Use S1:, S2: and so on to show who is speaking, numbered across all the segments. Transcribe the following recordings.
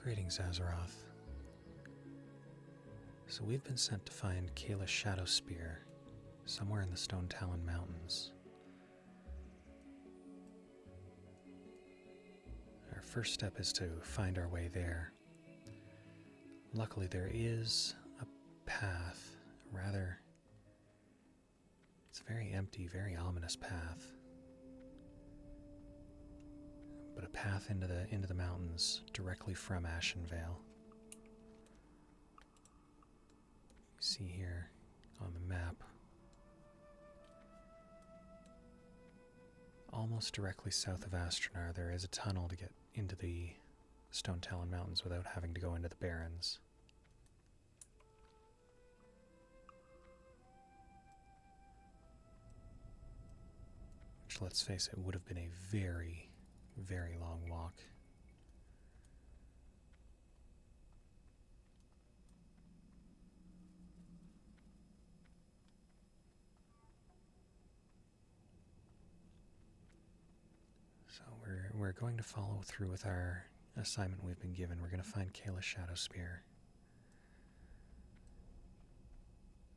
S1: Greetings, Azeroth. So we've been sent to find Kayla's Shadow Spear, somewhere in the Stone Talon Mountains. Our first step is to find our way there. Luckily there is a path, it's a very empty, very ominous path. But a path into the mountains directly from Ashenvale. You see here on the map, almost directly south of Astronar, there is a tunnel to get into the Stone Talon Mountains without having to go into the Barrens. Which, let's face it, would have been a very, very long walk. So we're going to follow through with our assignment we've been given. We're going to find Kayla's Shadow Spear.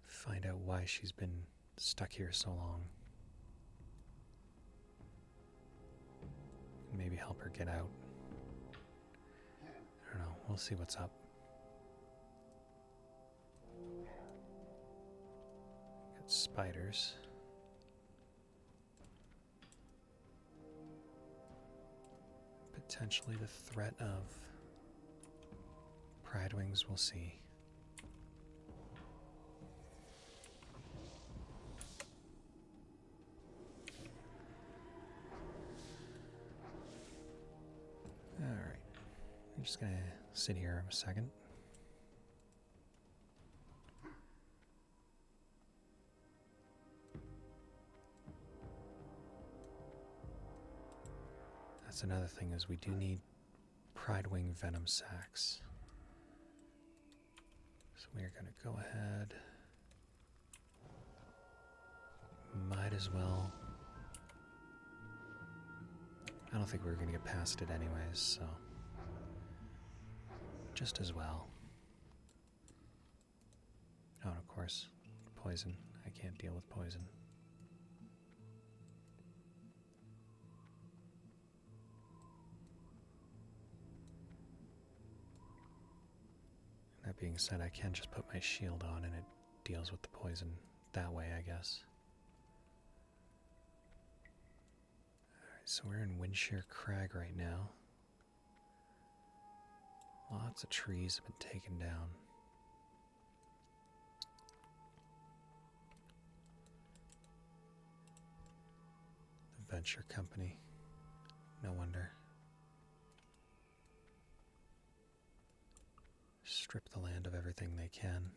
S1: Find out why she's been stuck here so long. And maybe help her get out. I don't know. We'll see what's up. Got spiders. Potentially the threat of Pride Wings, we'll see. Alright, I'm just gonna sit here a second. That's another thing, is we do need Pride Wing venom sacs. So we are going to go ahead. Might as well. I don't think we're going to get past it anyways, so just as well. Oh, and of course, poison. I can't deal with poison. That being said, I can just put my shield on and it deals with the poison that way, I guess. Alright, so we're in Windshear Crag right now. Lots of trees have been taken down. The Venture Company. No wonder. Strip the land of everything they can.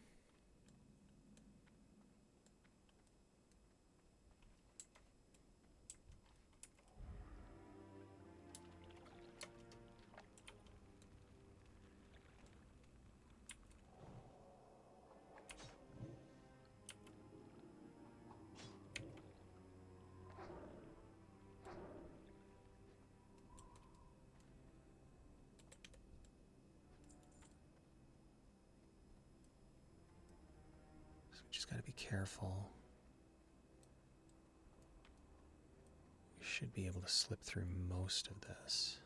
S1: Just got to be careful. We should be able to slip through most of this.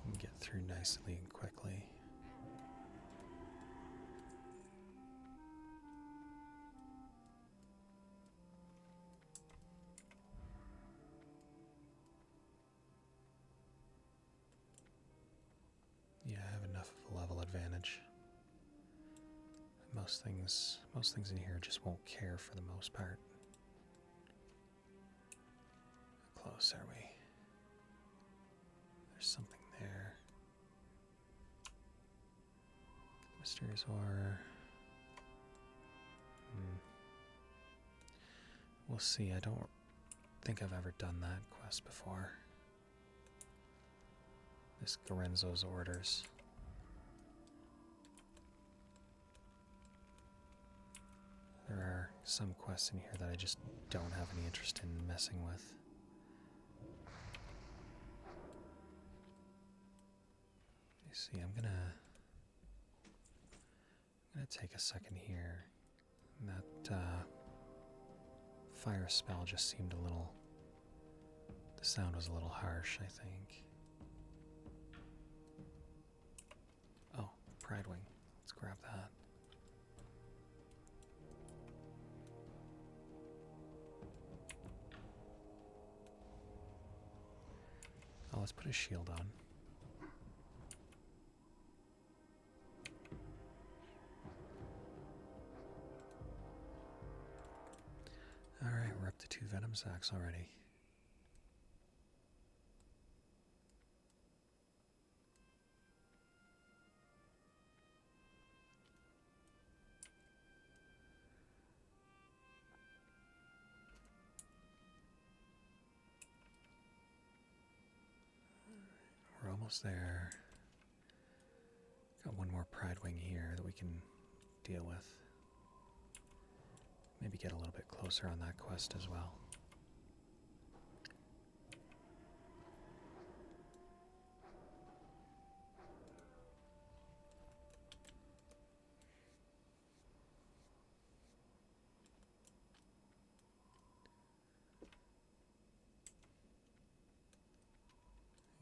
S1: And get through nicely and quickly. Yeah, I have enough of a level advantage. Most things in here just won't care for the most part. How close are we? There's something there. Mysterious ore. We'll see. I don't think I've ever done that quest before. This Gorenzo's orders. There are some quests in here that I just don't have any interest in messing with. You see, I'm gonna take a second here. That fire spell just seemed a little. The sound was a little harsh, I think. Oh, Pride Wing. Let's grab that. Oh, let's put a shield on. Alright, we're up to 2 Venom Sacks already. We're almost there. Got one more Pride Wing here that we can deal with. Maybe get a little bit closer on that quest as well.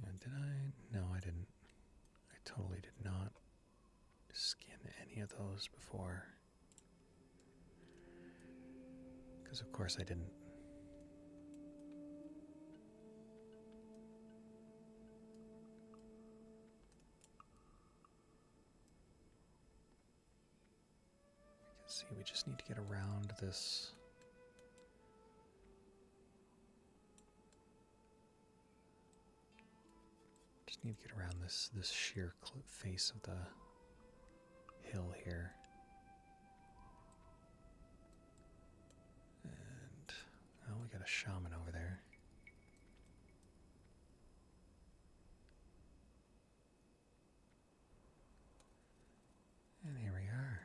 S1: And did I? No, I didn't. I totally did not skin any of those before. Because of course I didn't. You can see we just need to get around this. Just need to get around this sheer face of the hill here. And oh, we got a shaman over there. And here we are.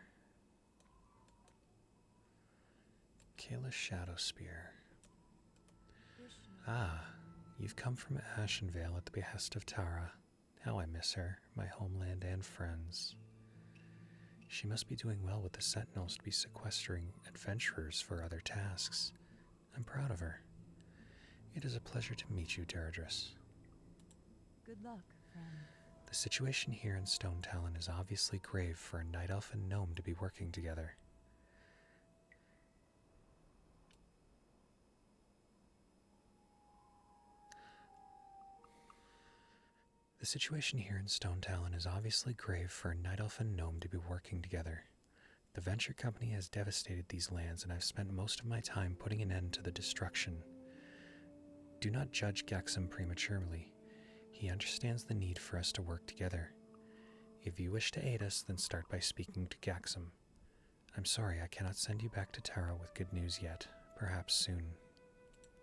S1: Kayla's Shadow Spear. Ah, you've come from Ashenvale at the behest of Tara. How I miss her, my homeland and friends. She must be doing well with the Sentinels to be sequestering adventurers for other tasks. I'm proud of her. It is a pleasure to meet you, Deirdris.
S2: Good luck, friend.
S1: The situation here in Stone Talon is obviously grave for a night elf and gnome to be working together. The situation here in Stone Talon is obviously grave for a night elf and gnome to be working together. The venture company has devastated these lands, and I've spent most of my time putting an end to the destruction. Do not judge Gaxum prematurely. He understands the need for us to work together. If you wish to aid us, then start by speaking to Gaxum. I'm sorry I cannot send you back to Tara with good news yet. Perhaps soon.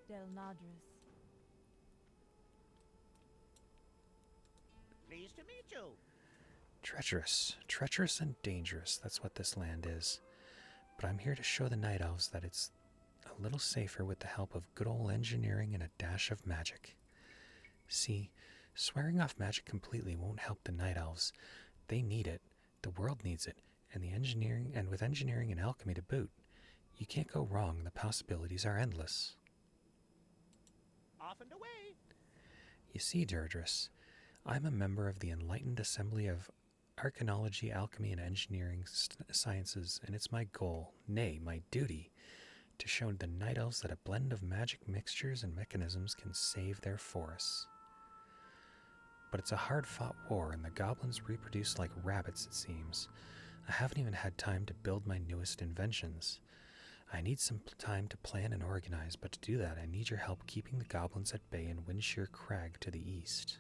S2: Del Nadris.
S3: Pleased to meet you.
S1: Treacherous and dangerous, that's what this land is. But I'm here to show the Night Elves that it's a little safer with the help of good old engineering and a dash of magic. See, swearing off magic completely won't help the Night Elves. They need it, the world needs it, and with engineering and alchemy to boot. You can't go wrong, the possibilities are endless.
S3: Off and away.
S1: You see, Deirdris, I'm a member of the Enlightened Assembly of Arcanology, Alchemy, and Engineering Sciences, and it's my goal, nay, my duty, to show the Night Elves that a blend of magic mixtures and mechanisms can save their forests. But it's a hard-fought war, and the goblins reproduce like rabbits, it seems. I haven't even had time to build my newest inventions. I need some time to plan and organize, but to do that I need your help keeping the goblins at bay in Windshear Crag to the east.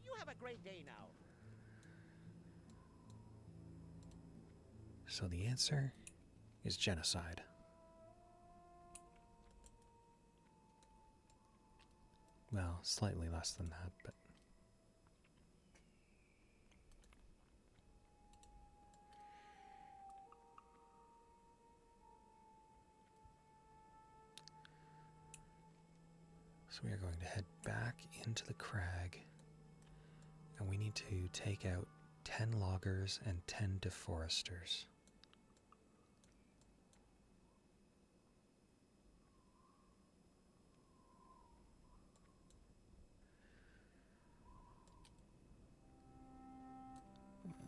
S3: You have a great day now.
S1: So the answer is genocide. Well, slightly less than that, but... So we are going to head back into the crag, and we need to take out 10 loggers and 10 deforesters.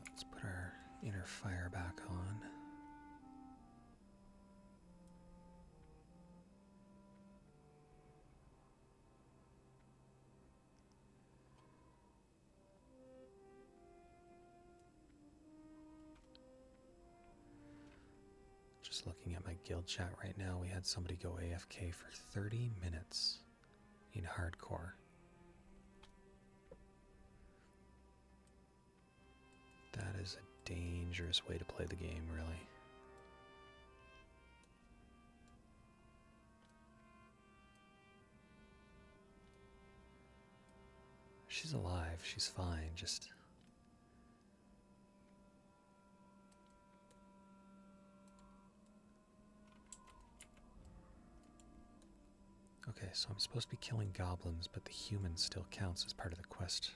S1: Let's put our inner fire back on. Just looking at my guild chat right now, we had somebody go AFK for 30 minutes in hardcore. That is a dangerous way to play the game, really. She's alive, she's fine, just... Okay, so I'm supposed to be killing goblins, but the human still counts as part of the quest.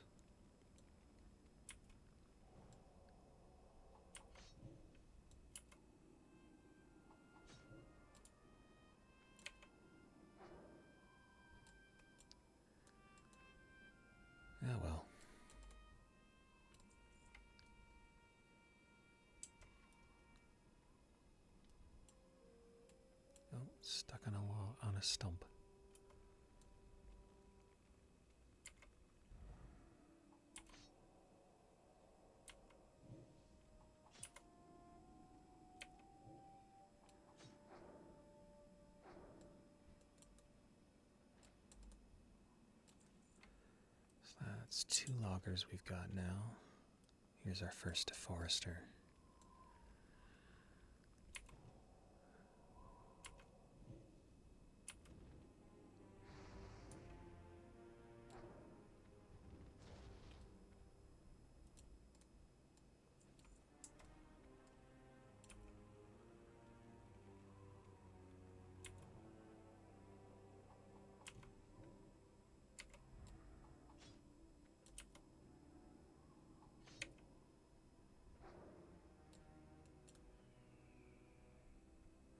S1: Oh well. Oh, stuck on a stump. So that's 2 loggers we've got now. Here's our first deforester.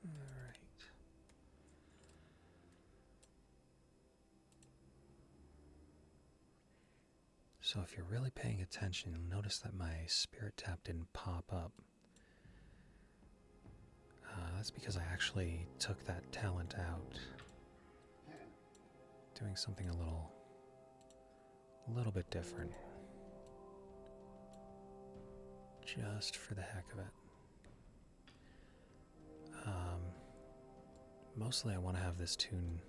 S1: Alright. So if you're really paying attention, you'll notice that my spirit tap didn't pop up. That's because I actually took that talent out. Doing something a little bit different. Just for the heck of it. Mostly I want to have this tune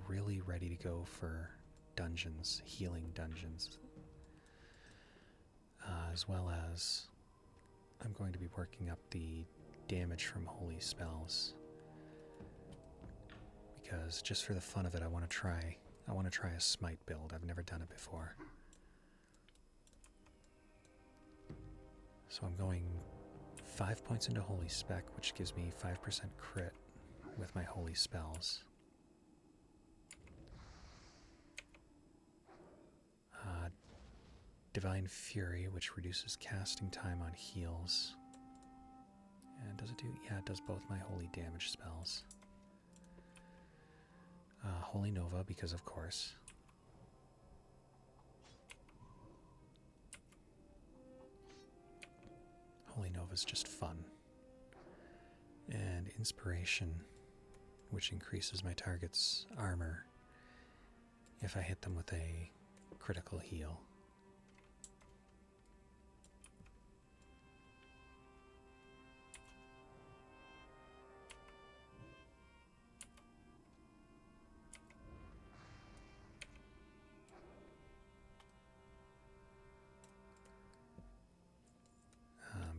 S1: really ready to go for dungeons, healing dungeons. As well as I'm going to be working up the damage from holy spells. Because just for the fun of it, I want to try a smite build. I've never done it before. So I'm going 5 points into holy spec, which gives me 5% crit with my holy spells. Divine Fury, which reduces casting time on heals. And does it do? Yeah, it does both my holy damage spells. Holy Nova, because of course. Holy Nova is just fun. And Inspiration, which increases my target's armor if I hit them with a critical heal.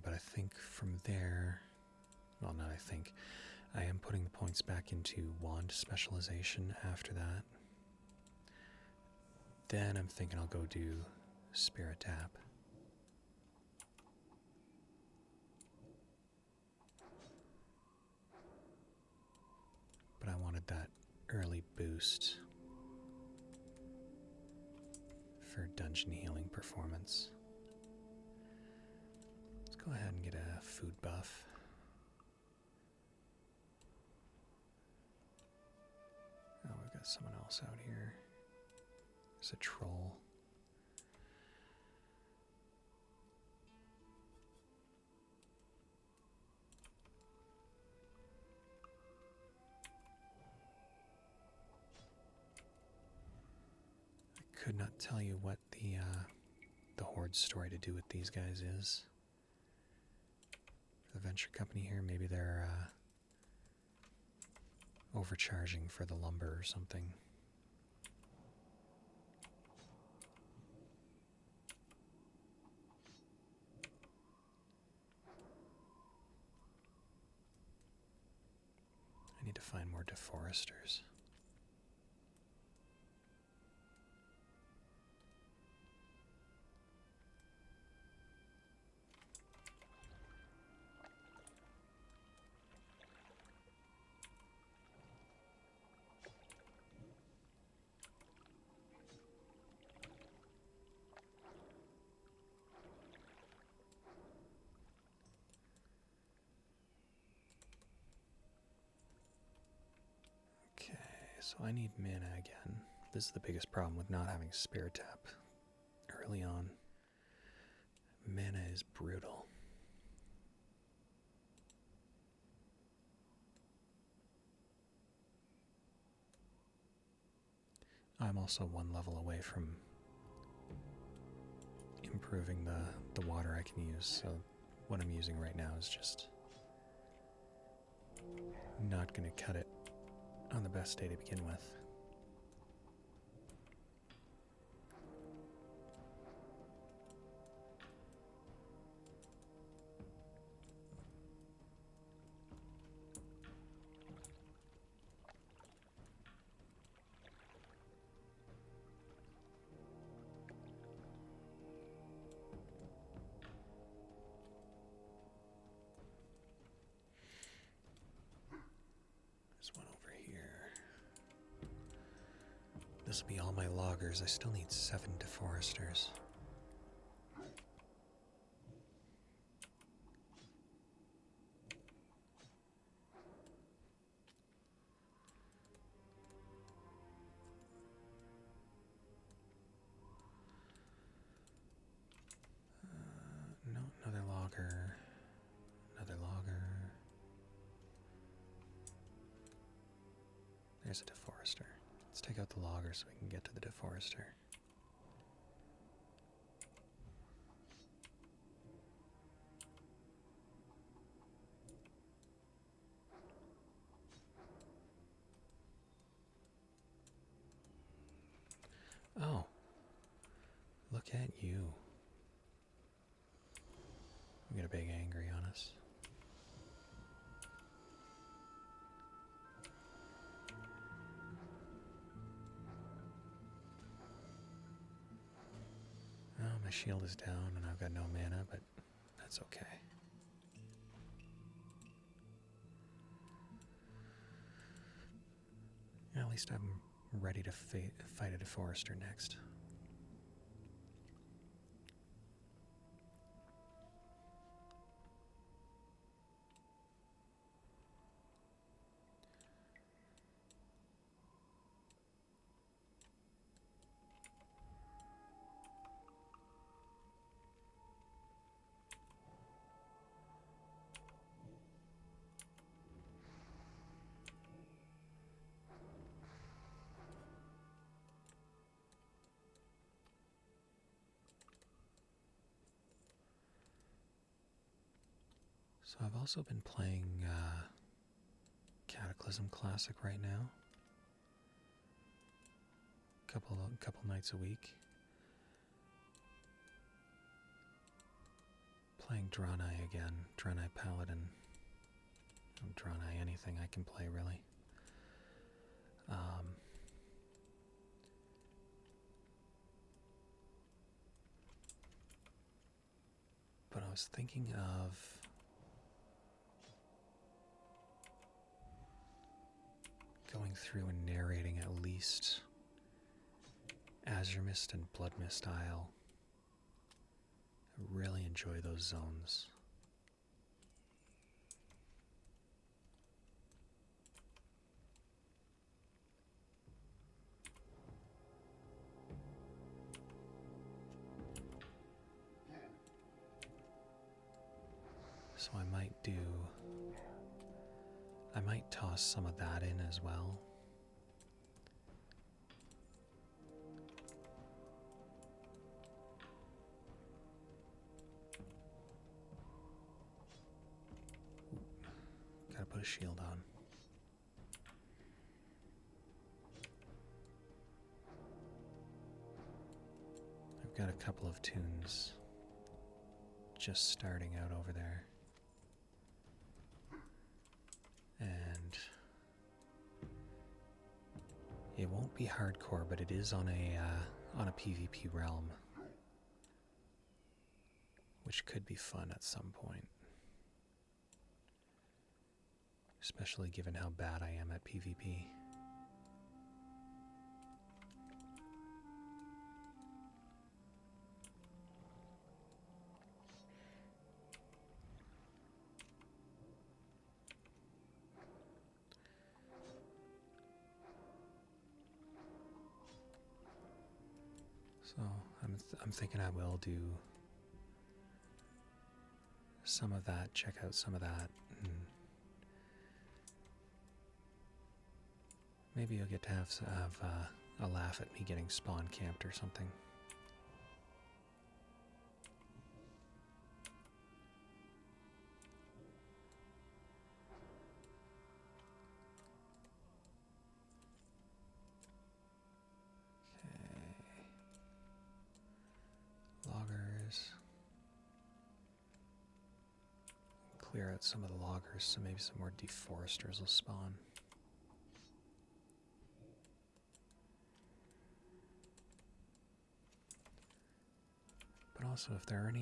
S1: But I think from there, well, not I think, I am putting the points back into wand specialization after that. Then I'm thinking I'll go do Spirit Tap. But I wanted that early boost for dungeon healing performance. Let's go ahead and get a food buff. Oh, we've got someone else out here. There's a troll. I could not tell you what the Horde story to do with these guys is. The venture company here, maybe they're overcharging for the lumber or something. I need to find more deforesters. So I need mana again. This is the biggest problem with not having spare tap early on. Mana is brutal. I'm also one level away from improving the water I can use, so what I'm using right now is just not going to cut it on the best day to begin with. There's one over here. This will be all my loggers. I still need 7 deforesters. No, another logger. Another logger. There's a deforester. Let's take out the logger so we can get to the deforester. Oh, look at you. We got a big angry on us. Oh, my shield is down and I've got no mana, but that's okay. At least I'm ready to fight a deforester next. So I've also been playing Cataclysm Classic right now. Couple nights a week. Playing Draenei again. Draenei Paladin. Draenei anything I can play really. But I was thinking of going through and narrating at least Azure Mist and Blood Mist Isle. I really enjoy those zones. So I might toss some of that in as well. Gotta put a shield on. I've got a couple of tunes just starting out over there. And it won't be hardcore, but it is on a PvP realm, which could be fun at some point. Especially given how bad I am at PvP. So I'm thinking I will do some of that, check out some of that, and maybe you'll get to have a laugh at me getting spawn camped or something. Loggers. Clear out some of the loggers so maybe some more deforesters will spawn. But also if there are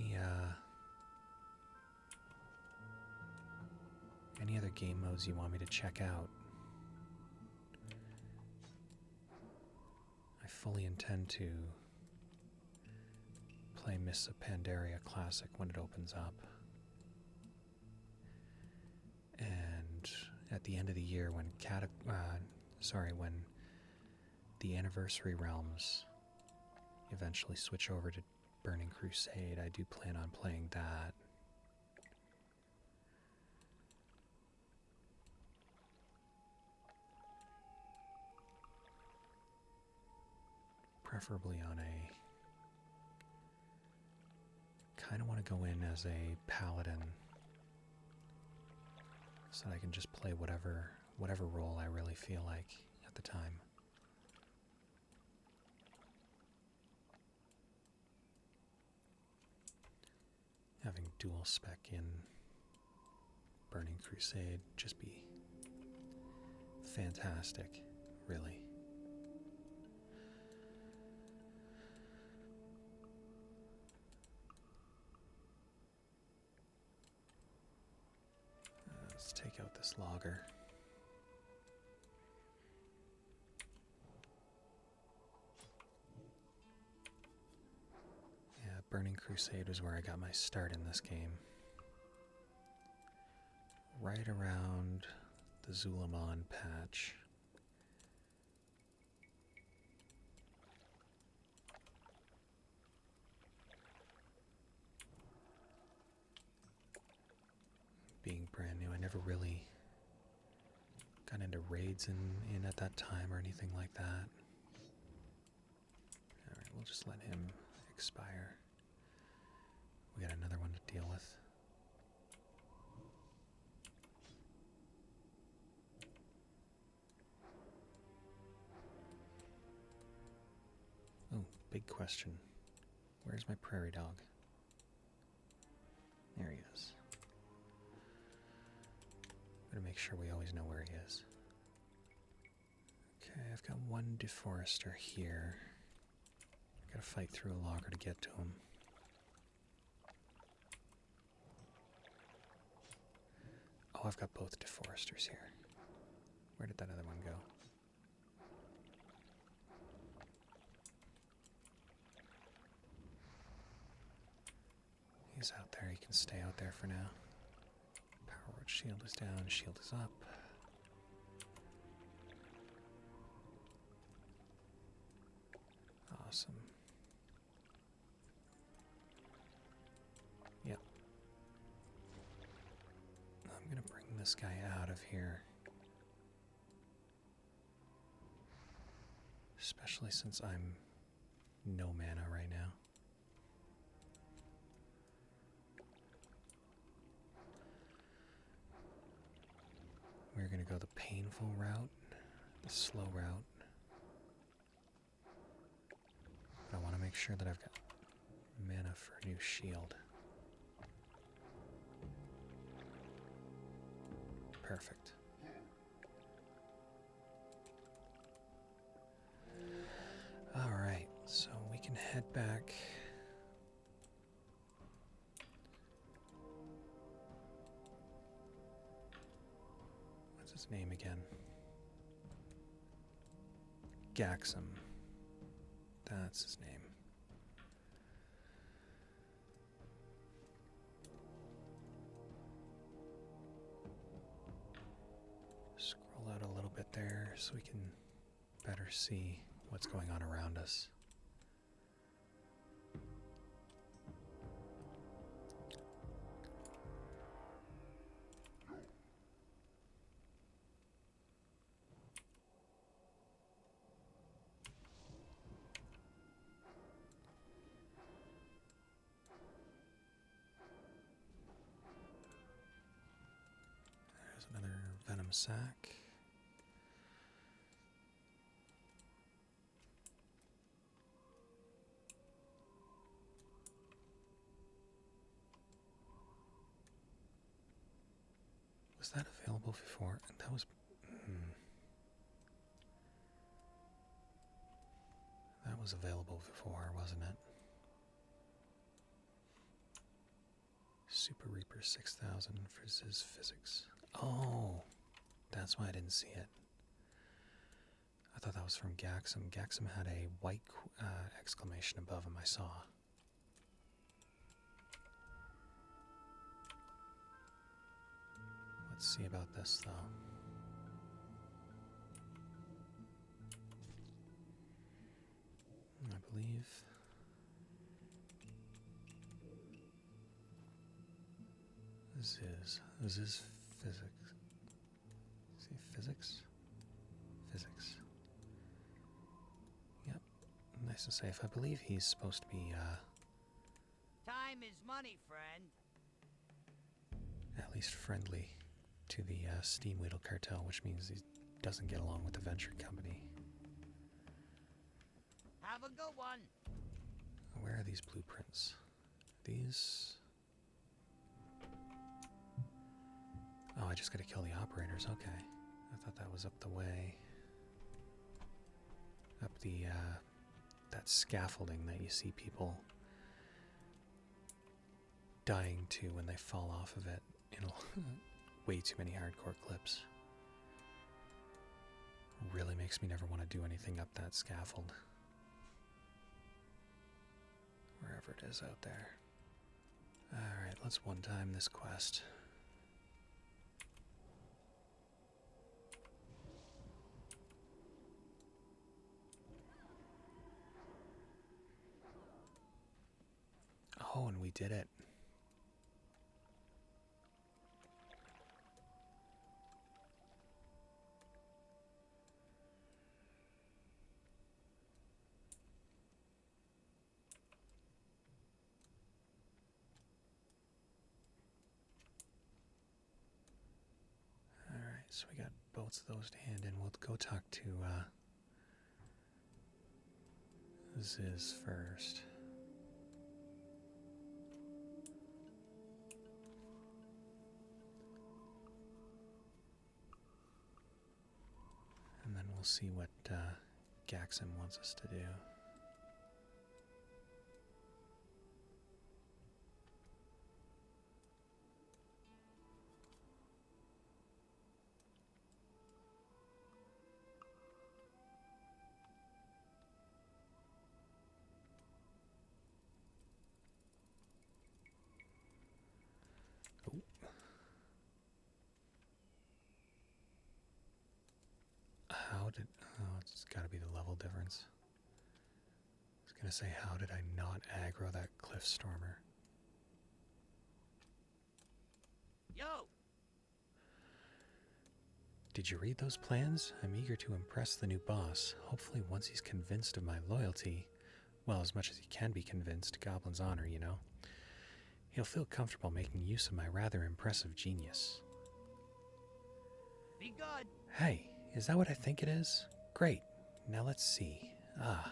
S1: any other game modes you want me to check out, I fully intend to play Mists of Pandaria Classic when it opens up. And at the end of the year when when the Anniversary Realms eventually switch over to Burning Crusade, I do plan on playing that. Preferably on a... kind of want to go in as a paladin so that I can just play whatever role I really feel like at the time. Having dual spec in Burning Crusade just be fantastic, really. Let's take out this logger. Yeah, Burning Crusade was where I got my start in this game. Right around the Zulamon patch. Being brand new, I never really got into raids in at that time or anything like that. Alright, we'll just let him expire. We got another one to deal with. Oh, big question. Where's my prairie dog? There he is. Gotta make sure we always know where he is. Okay, I've got one deforester here. Gotta fight through a logger to get to him. Oh, I've got both deforesters here. Where did that other one go? He's out there. He can stay out there for now. Power word shield is down. Shield is up. Awesome. Yep. I'm gonna bring this guy out of here. Especially since I'm no mana right now. We're gonna go the painful route, the slow route. But I want to make sure that I've got mana for a new shield. Perfect. Alright, so we can head back. What's his name again? Gaxum. That's his name. Scroll out a little bit there so we can better see what's going on around us. There's another venom sac. Was that available before? That was... That was available before, wasn't it? Super Reaper 6000 for his physics. Oh, that's why I didn't see it. I thought that was from Gaxum. Gaxum had a white exclamation above him, I saw. Let's see about this, though. I believe... This is physics. See, physics? Physics. Yep, nice and safe. I believe he's supposed to be,
S3: Time is money, friend.
S1: at least friendly to the Steam Weedle cartel, which means he doesn't get along with the venture company.
S3: Have a good one.
S1: Where are these blueprints? These... Oh, I just gotta kill the operators, okay. I thought that was up the way. Up the, that scaffolding that you see people dying to when they fall off of it in way too many hardcore clips. Really makes me never want to do anything up that scaffold. Wherever it is out there. Alright, let's one-time this quest. Oh, and we did it. Alright, so we got both of those to hand in. We'll go talk to Ziz first. And then we'll see what Gaxum wants us to do. Thorns. I was gonna say, how did I not aggro that cliff stormer?
S3: Yo!
S1: Did you read those plans? I'm eager to impress the new boss. Hopefully once he's convinced of my loyalty, well, as much as he can be convinced, Goblin's honor, you know, he'll feel comfortable making use of my rather impressive genius.
S3: Be good!
S1: Hey, is that what I think it is? Great. Now let's see. How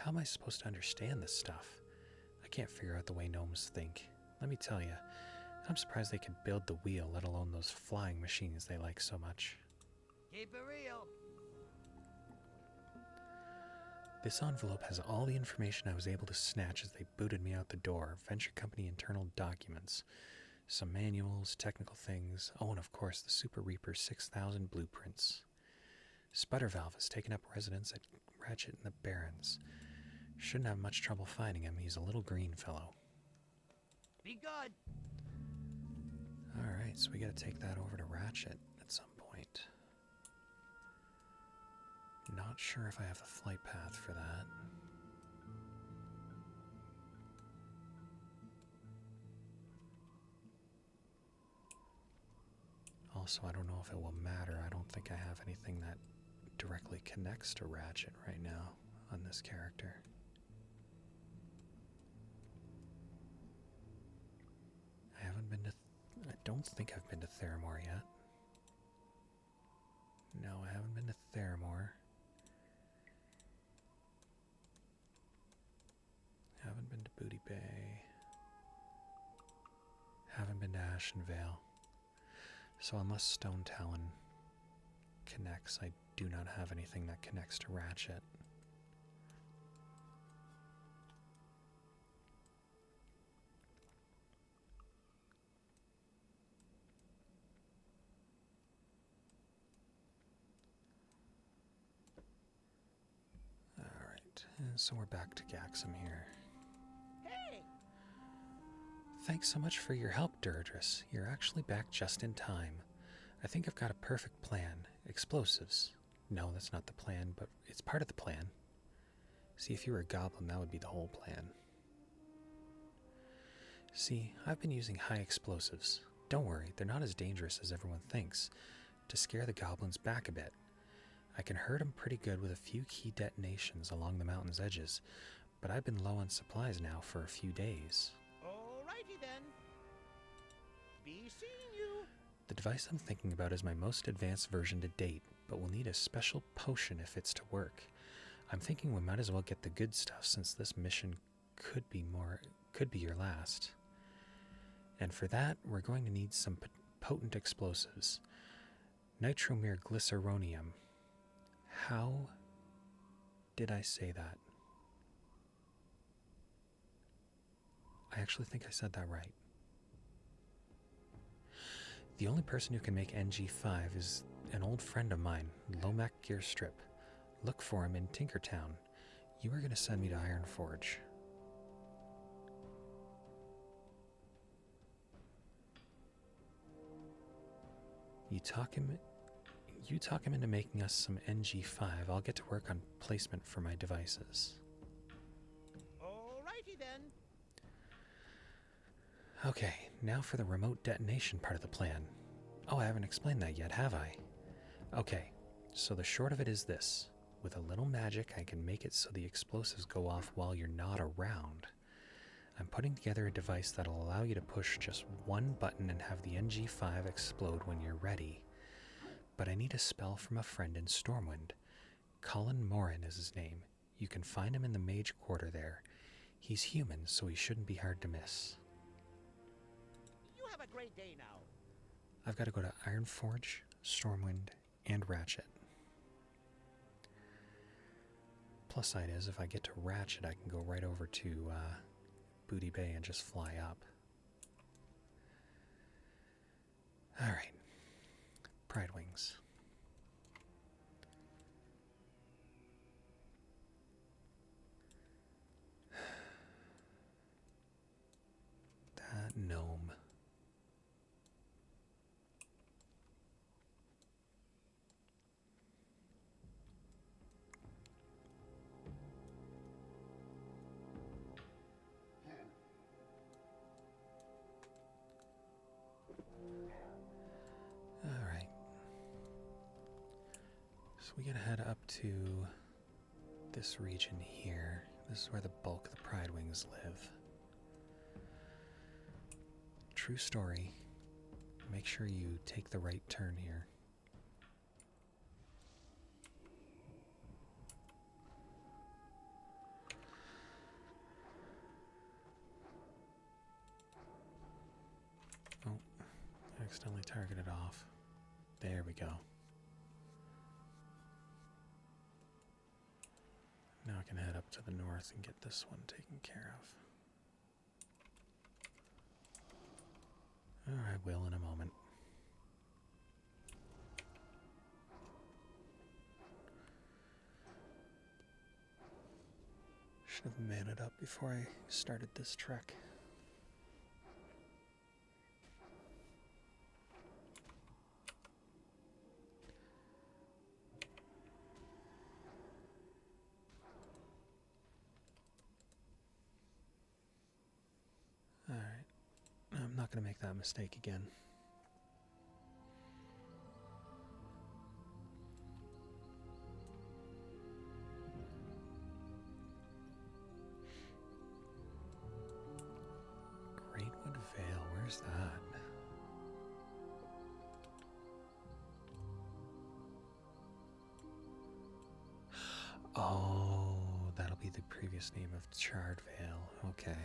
S1: am I supposed to understand this stuff? I can't figure out the way gnomes think. Let me tell you, I'm surprised they could build the wheel, let alone those flying machines they like so much.
S3: Keep it real.
S1: This envelope has all the information I was able to snatch as they booted me out the door. Venture company internal documents, some manuals, technical things, oh, and of course the Super Reaper 6000 blueprints. Sputtervalve has taken up residence at Ratchet and the Barrens. Shouldn't have much trouble finding him. He's a little green fellow.
S3: Be good!
S1: Alright, so we gotta take that over to Ratchet at some point. Not sure if I have the flight path for that. Also, I don't know if it will matter. I don't think I have anything that directly connects to Ratchet right now on this character. I don't think I've been to Theramore yet. No, I haven't been to Theramore. Haven't been to Booty Bay. Haven't been to Ashenvale. So unless Stone Talon connects, I do not have anything that connects to Ratchet. Alright, so we're back to Gaxum here.
S3: Hey!
S1: Thanks so much for your help, Deirdris. You're actually back just in time. I think I've got a perfect plan. Explosives. No, that's not the plan, but it's part of the plan. See, if you were a goblin, that would be the whole plan. See, I've been using high explosives. Don't worry, they're not as dangerous as everyone thinks. To scare the goblins back a bit. I can hurt them pretty good with a few key detonations along the mountain's edges, but I've been low on supplies now for a few days.
S3: Alrighty then. Be seeing you.
S1: The device I'm thinking about is my most advanced version to date, but will need a special potion if it's to work. I'm thinking we might as well get the good stuff since this mission could be your last. And for that, we're going to need some potent explosives. Nitromyrglyceronium. How did I say that? I actually think I said that right. The only person who can make NG5 is an old friend of mine, Lomac Gearstrip. Look for him in Tinkertown. You were going to send me to Ironforge. You talk him into making us some NG5. I'll get to work on placement for my devices.
S3: Alrighty then.
S1: Okay, now for the remote detonation part of the plan. Oh, I haven't explained that yet, have I? Okay, so the short of it is this. With a little magic, I can make it so the explosives go off while you're not around. I'm putting together a device that'll allow you to push just one button and have the NG5 explode when you're ready. But I need a spell from a friend in Stormwind. Colin Morin is his name. You can find him in the Mage Quarter there. He's human, so he shouldn't be hard to miss.
S3: You have a great day now.
S1: I've got to go to Ironforge, Stormwind, and Ratchet. Plus side is, if I get to Ratchet, I can go right over to Booty Bay and just fly up. Alright. Pride Wings. That gnome. So we gotta head up to this region here. This is where the bulk of the Pride Wings live. True story. Make sure you take the right turn here. Oh, I accidentally targeted off. There we go. Now I can head up to the north and get this one taken care of. I will in a moment. Should have made it up before I started this trek. Alright. I'm not going to make that mistake again. Greatwood Vale, where's that? Oh, that'll be the previous name of Charred Vale. Okay.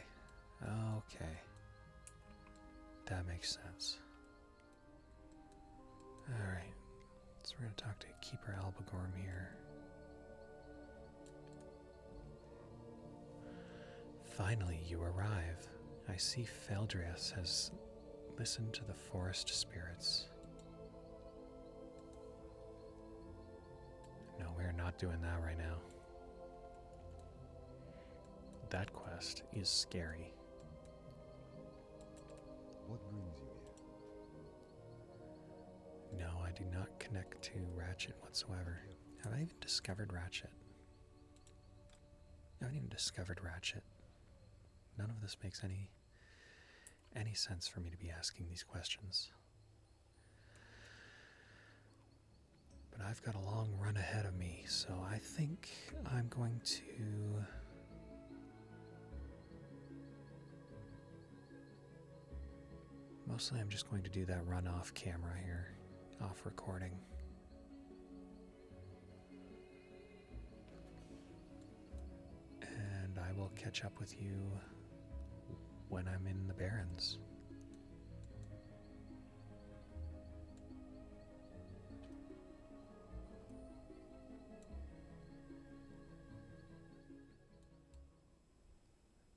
S1: Okay. That makes sense. Alright. So we're going to talk to Keeper Albagorm here. Finally, you arrive. I see Feldrias has listened to the forest spirits. No, we're not doing that right now. That quest is scary.
S4: What brings you here?
S1: No, I do not connect to Ratchet whatsoever. Have I even discovered Ratchet? I haven't even discovered Ratchet. None of this makes any sense for me to be asking these questions. But I've got a long run ahead of me, so I think I'm going to... Mostly I'm just going to do that run off camera here, off recording. And I will catch up with you when I'm in the Barrens.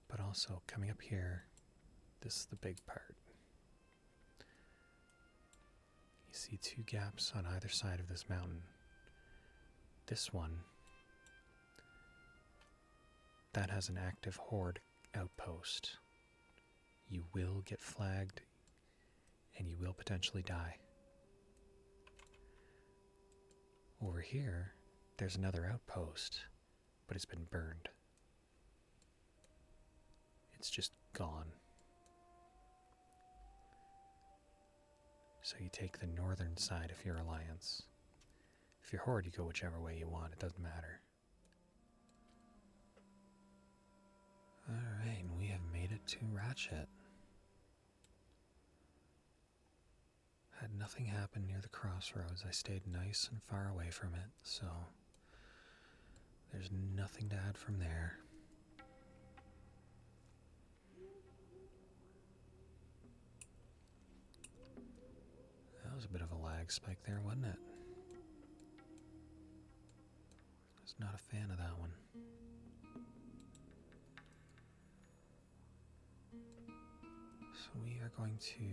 S1: But also, coming up here, this is the big part. You see two gaps on either side of this mountain. This one, that has an active horde outpost. You will get flagged, and you will potentially die. Over here, there's another outpost, but it's been burned. It's just gone. So you take the northern side if you're Alliance. If you're Horde, you go whichever way you want, it doesn't matter. Alright, and we have made it to Ratchet. Had nothing happen near the crossroads. I stayed nice and far away from it, so there's nothing to add from there. That was a bit of a lag spike there, wasn't it? I was not a fan of that one. So we are going to...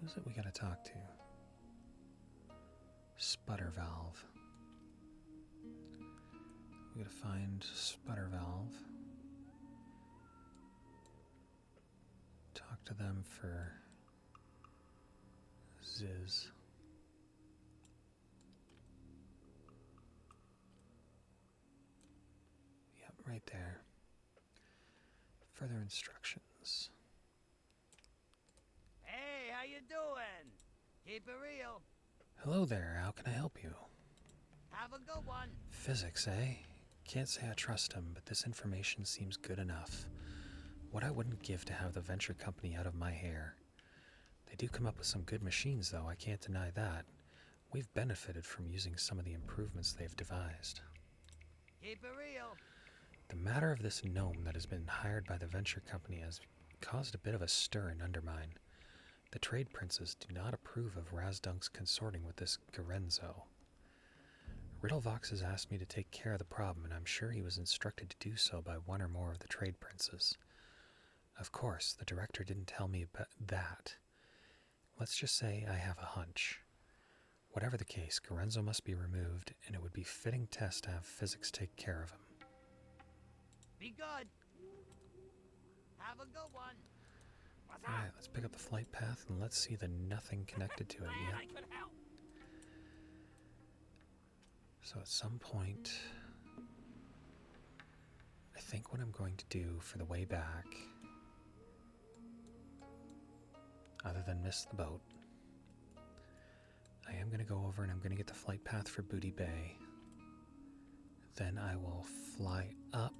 S1: Who's it we gotta talk to? Sputter Valve. We gotta find Sputter Valve. Talk to them for Ziz. Yep, right there. Further instructions.
S3: Hey, how you doing? Keep it real.
S1: Hello there, how can I help you?
S3: Have a good one.
S1: Physics, eh? Can't say I trust him, but this information seems good enough. What I wouldn't give to have the venture company out of my hair. They do come up with some good machines, though, I can't deny that. We've benefited from using some of the improvements they've devised.
S3: Keep it real.
S1: The matter of this gnome that has been hired by the venture company has caused a bit of a stir in Undermine. The trade princes do not approve of Razdunk's consorting with this Garenzo. Riddlevox has asked me to take care of the problem, and I'm sure he was instructed to do so by one or more of the trade princes. Of course, the director didn't tell me about that. Let's just say I have a hunch. Whatever the case, Garenzo must be removed, and it would be fitting test to have physics take care of him.
S3: Be good. Have a good one. What's
S1: Alright, let's pick up the flight path and let's see the nothing connected to it yet.
S3: I could help.
S1: So at some point, I think what I'm going to do for the way back, other than miss the boat, I am going to go over and I'm going to get the flight path for Booty Bay. Then I will fly up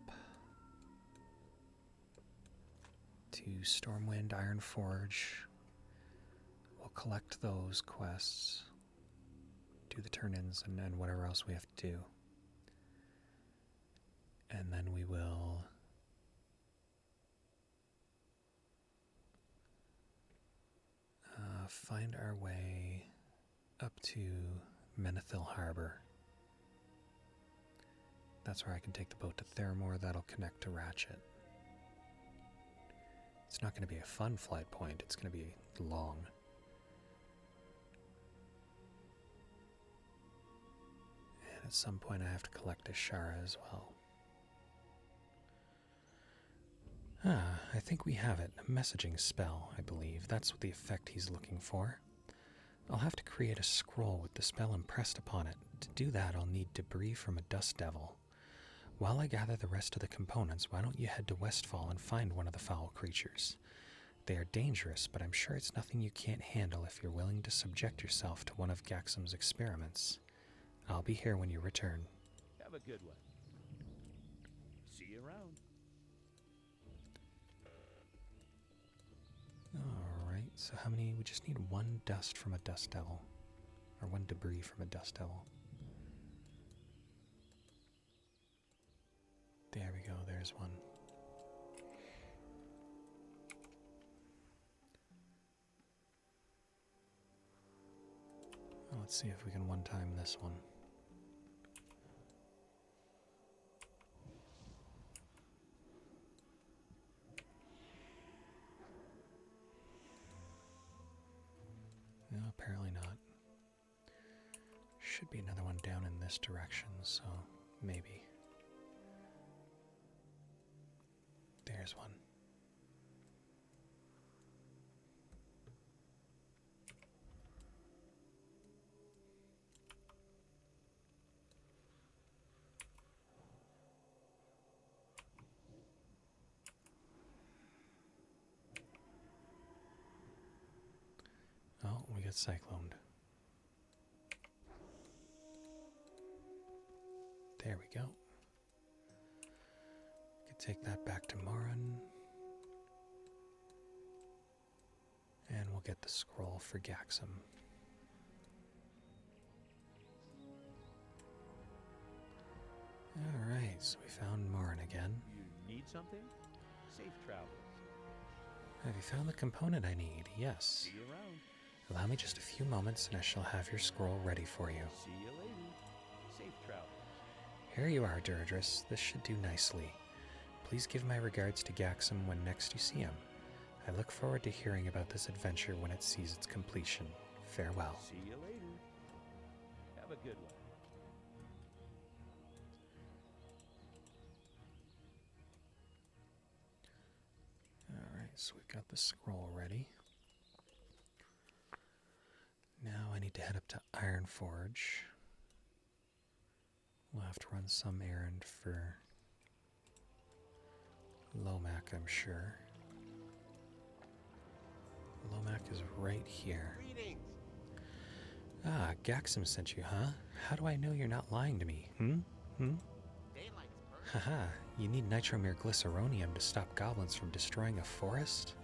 S1: to Stormwind Ironforge. We'll collect those quests, do the turn-ins, and whatever else we have to do. And then we will find our way up to Menethil Harbor. That's where I can take the boat to Theramore. That'll connect to Ratchet. It's not going to be a fun flight point. It's going to be long. And at some point I have to collect Ashara as well. I think we have it. A messaging spell, I believe. That's what the effect he's looking for. I'll have to create a scroll with the spell impressed upon it. To do that, I'll need debris from a dust devil. While I gather the rest of the components, why don't you head to Westfall and find one of the foul creatures? They are dangerous, but I'm sure it's nothing you can't handle if you're willing to subject yourself to one of Gaxum's experiments. I'll be here when you return.
S4: Have a good one. See you around.
S1: Alright, so how many? We just need one dust from a dust devil. Or one debris from a dust devil. There we go, there's one. Well, let's see if we can one-time this one. No, apparently not. Should be another one down in this direction, so maybe. There's one. Oh, we got cycloned. There we go. Could take that back to Morin. And we'll get the scroll for Gaxum. Alright, so we found Morin again.
S4: You need something? Safe travels.
S1: Have you found the component I need? Yes.
S4: See you around.
S1: Allow me just a few moments and I shall have your scroll ready for you.
S4: See you later. Safe travels.
S1: Here you are, Deirdris. This should do nicely. Please give my regards to Gaxum when next you see him. I look forward to hearing about this adventure when it sees its completion. Farewell.
S4: See you later. Have a good one.
S1: Alright, so we've got the scroll ready. Now I need to head up to Ironforge. We'll have to run some errand for Lomac, I'm sure. Lomac is right here.
S3: Greetings.
S1: Ah, Gaxum sent you, huh? How do I know you're not lying to me? Hmm?
S3: Daylight's perfect.
S1: Haha, you need nitromere glyceronium to stop goblins from destroying a forest?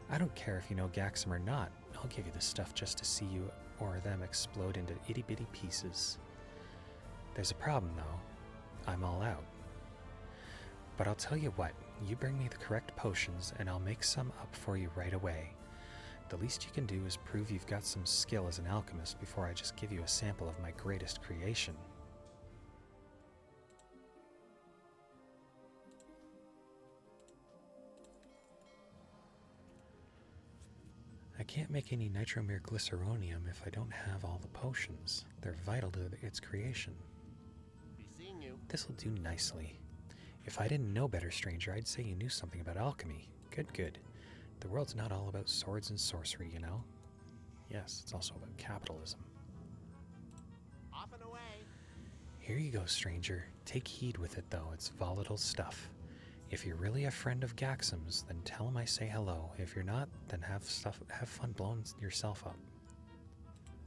S1: I don't care if you know Gaxum or not. I'll give you the stuff just to see you or them explode into itty-bitty pieces. There's a problem, though. I'm all out. But I'll tell you what, you bring me the correct potions and I'll make some up for you right away. The least you can do is prove you've got some skill as an alchemist before I just give you a sample of my greatest creation. I can't make any nitromere glyceronium if I don't have all the potions. They're vital to its creation.
S4: Be seeing you.
S1: This'll do nicely. If I didn't know better, stranger, I'd say you knew something about alchemy. Good, good. The world's not all about swords and sorcery, you know? Yes, it's also about capitalism.
S4: Off and away.
S1: Here you go, stranger. Take heed with it, though. It's volatile stuff. If you're really a friend of Gaxum's, then tell him I say hello. If you're not, then have fun blowing yourself up.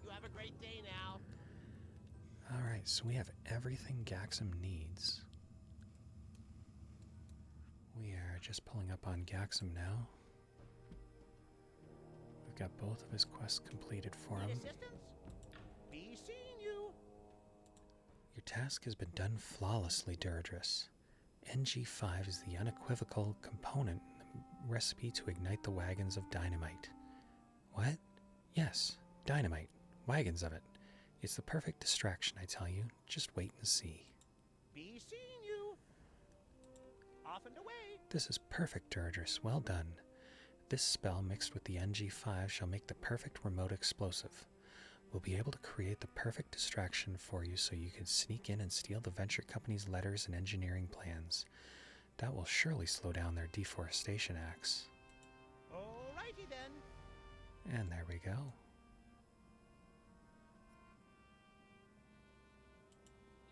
S4: You have a great day now.
S1: Alright, so we have everything Gaxum needs. We are just pulling up on Gaxum now. We've got both of his quests completed for
S4: Need
S1: him.
S4: assistance? Be seeing you.
S1: Your task has been done flawlessly, Deirdris. NG5 is the unequivocal component in the recipe to ignite the wagons of dynamite. What? Yes, dynamite. Wagons of it. It's the perfect distraction, I tell you. Just wait and see.
S4: Be seeing you. Off and away.
S1: This is perfect, Deirdris. Well done. This spell mixed with the NG5 shall make the perfect remote explosive. We'll be able to create the perfect distraction for you so you can sneak in and steal the venture company's letters and engineering plans. That will surely slow down their deforestation acts.
S4: Alrighty then.
S1: And there we go.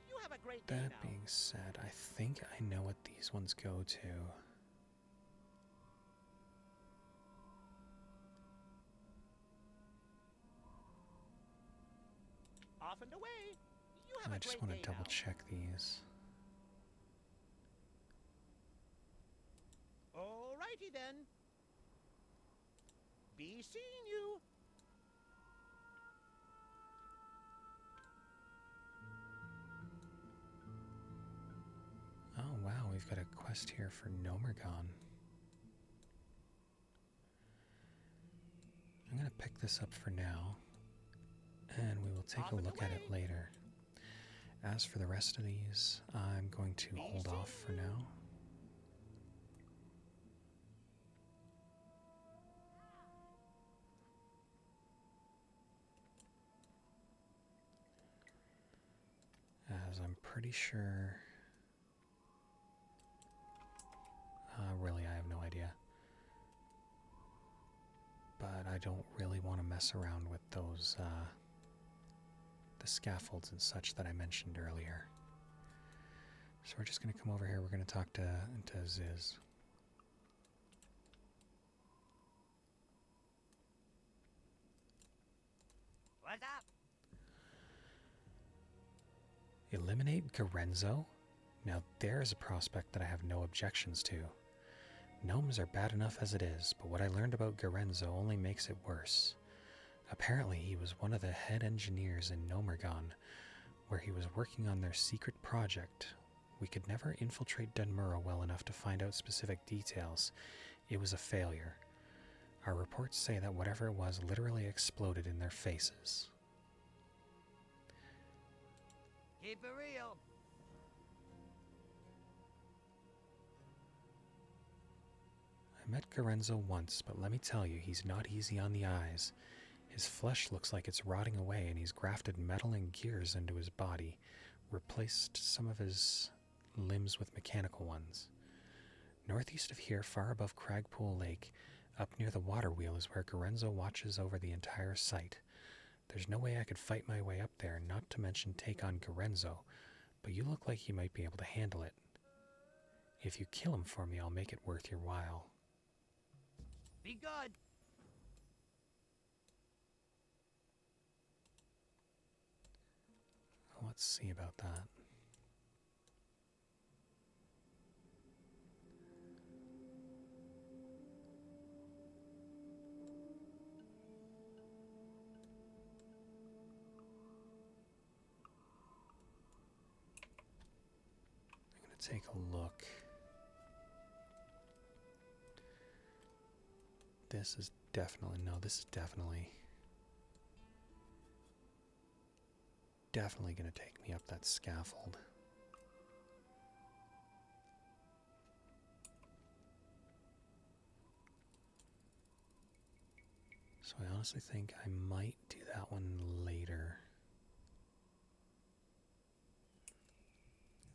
S4: You have a great day
S1: That
S4: now.
S1: being said, I think I know what these ones go to.
S4: Off and away. You have
S1: I
S4: a
S1: just
S4: great
S1: want
S4: day
S1: to double
S4: now.
S1: check these.
S4: Alrighty then. Be seeing you.
S1: Oh wow, we've got a quest here for Nomergon. I'm going to pick this up for now, and we will take
S4: Off
S1: a
S4: and
S1: look at it
S4: away.
S1: later. As for the rest of these, I'm going to hold off for now. As I'm pretty sure... really, I have no idea. But I don't really want to mess around with those, the scaffolds and such that I mentioned earlier. So we're just going to come over here, we're going to talk to Ziz.
S3: What's up?
S1: Eliminate Garenzo? Now there's a prospect that I have no objections to. Gnomes are bad enough as it is, but what I learned about Garenzo only makes it worse. Apparently he was one of the head engineers in Nomergon, where he was working on their secret project. We could never infiltrate Dunmurra well enough to find out specific details. It was a failure. Our reports say that whatever it was literally exploded in their faces.
S3: Keep it real.
S1: I met Garenzo once, but let me tell you, he's not easy on the eyes. His flesh looks like it's rotting away, and he's grafted metal and gears into his body, replaced some of his limbs with mechanical ones. Northeast of here, far above Cragpool Lake, up near the water wheel is where Garenzo watches over the entire site. There's no way I could fight my way up there, not to mention take on Garenzo, but you look like you might be able to handle it. If you kill him for me, I'll make it worth your while.
S3: Be good.
S1: let's see about that. I'm going to take a look. This is definitely definitely going to take me up that scaffold. So I honestly think I might do that one later.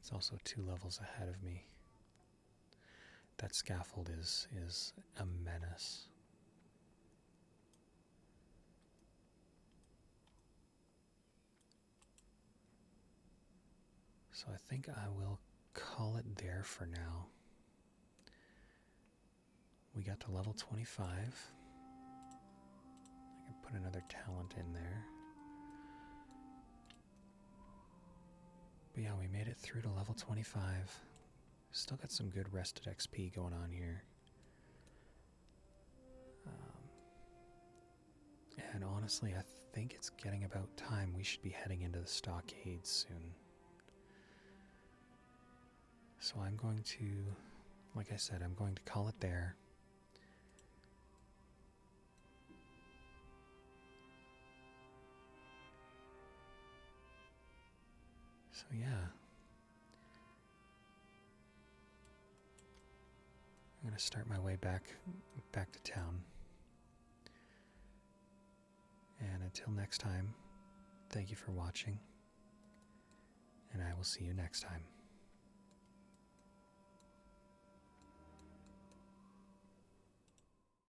S1: It's also 2 levels ahead of me. That scaffold is a menace. So I think I will call it there for now. We got to level 25. I can put another talent in there. But yeah, we made it through to level 25. Still got some good rested XP going on here. And honestly, I think it's getting about time we should be heading into the stockade soon. So I'm going to, like I said, I'm going to call it there. So yeah. I'm going to start my way back to town. And until next time, thank you for watching, and I will see you next time.